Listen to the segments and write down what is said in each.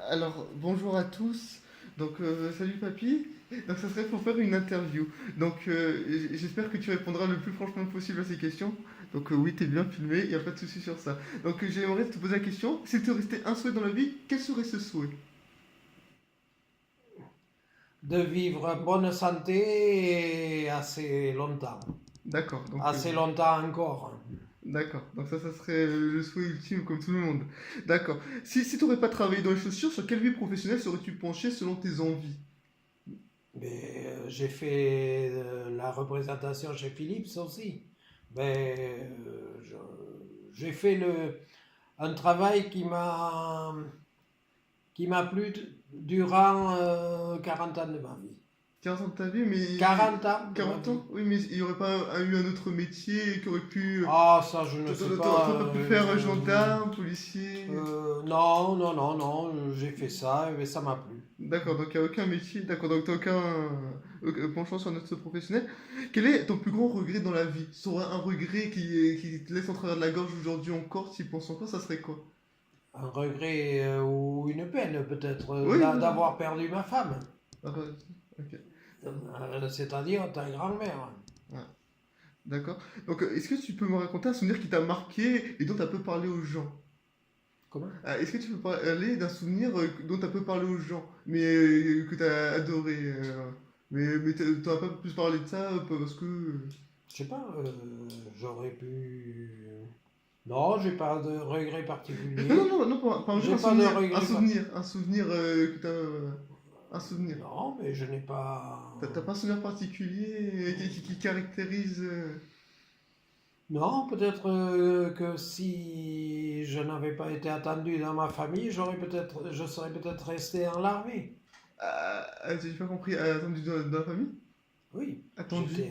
Alors, bonjour à tous. Donc, salut papy. Donc, ça serait pour faire une interview. Donc, j'espère que tu répondras le plus franchement possible à ces questions. Donc, oui, t'es bien filmé, il n'y a pas de souci sur ça. Donc, j'aimerais te poser la question. S'il te restait un souhait dans la vie, quel serait ce souhait? De vivre en bonne santé et assez longtemps. D'accord, donc, Assez longtemps encore. d'accord. Donc, ça serait le souhait ultime comme tout le monde. D'accord. Si tu n'aurais pas travaillé dans les chaussures, sur quelle vie professionnelle serais-tu penché selon tes envies? Mais j'ai fait la représentation chez Philips aussi. Mais j'ai fait un travail qui m'a plu durant 40 ans de ma vie. 40 ans de ta vie, mais 40 ans de ma 40 vie. ans? Oui, mais il n'y aurait pas eu un autre métier qui aurait pu. Ah, ça, je ne sais T'aurais pas. pas pu faire gendarme, policier. Non, non, non, non, j'ai fait ça et ça m'a plu. D'accord, donc il n'y a aucun métier. D'accord, donc t'as aucun penchant sur notre professionnel. Quel est ton plus grand regret dans la vie? Si t'aurais un regret qui te laisse en travers de la gorge aujourd'hui encore, tu y penses encore, ça serait quoi? Un regret ou une peine peut-être Oui, d'avoir perdu ma femme, ah, ok. c'est-à-dire ta grand-mère. Ouais, d'accord. Donc, est-ce que tu peux me raconter un souvenir qui t'a marqué et dont tu as peu parlé aux gens? Comment? Est-ce que tu peux parler d'un souvenir dont tu as peu parlé aux gens, mais que tu as adoré mais t'en as pas plus parlé de ça parce que. Je sais pas, j'aurais pu. Non, j'ai pas de regret Non, particulier. non, non, non, pas un jour, J'ai pas de regret un souvenir que t'as. Un souvenir. Non, mais je n'ai pas. T'as pas un souvenir particulier qui caractérise. Non, peut-être que si je n'avais pas été attendu dans ma famille, je serais peut-être resté en l'armée. J'ai pas compris, attendu dans la famille? Oui, Attendu.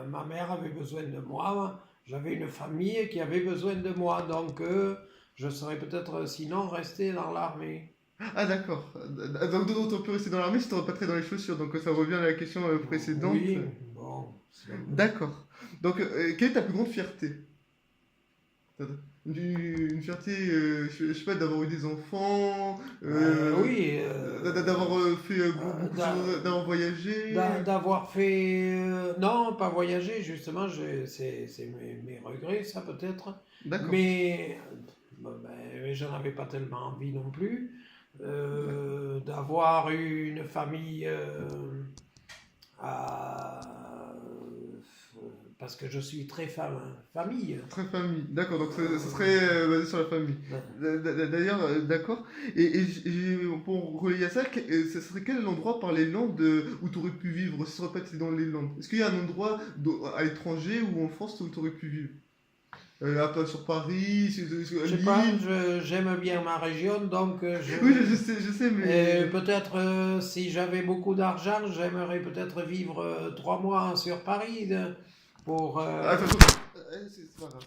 ma mère avait besoin de moi, j'avais une famille qui avait besoin de moi, donc je serais peut-être sinon resté dans l'armée. Ah, d'accord. Donc, on peut rester dans l'armée si t'aurais pas trait dans les chaussures, donc ça revient à la question précédente. Oui, bon, c'est un peu. D'accord. Donc, quelle est ta plus grande fierté? Une fierté, je sais pas, d'avoir eu des enfants, Oui, d'avoir fait beaucoup de d'a- choses, d'avoir voyagé. d'avoir fait. Non, pas voyager, justement, c'est mes regrets, ça peut-être. D'accord, Mais, bon, ben, j'en avais pas tellement envie non plus. d'accord. D'avoir eu une famille à- parce que je suis très famille. Très famille. D'accord, donc ça Euh, serait basé sur la famille. ben, D'ailleurs, d'accord. Pour relier à ça, ce serait quel endroit par les Landes où tu aurais pu vivre si tu pas été dans les Landes? Est-ce qu'il y a un endroit à l'étranger ou en France où tu aurais pu vivre? Sur Paris, je sais pas, Lille. j'aime bien ma région, donc Oui, je sais, mais. peut-être si j'avais beaucoup d'argent, j'aimerais peut-être vivre 3 mois sur Paris pour. Attends, attends. C'est pas grave.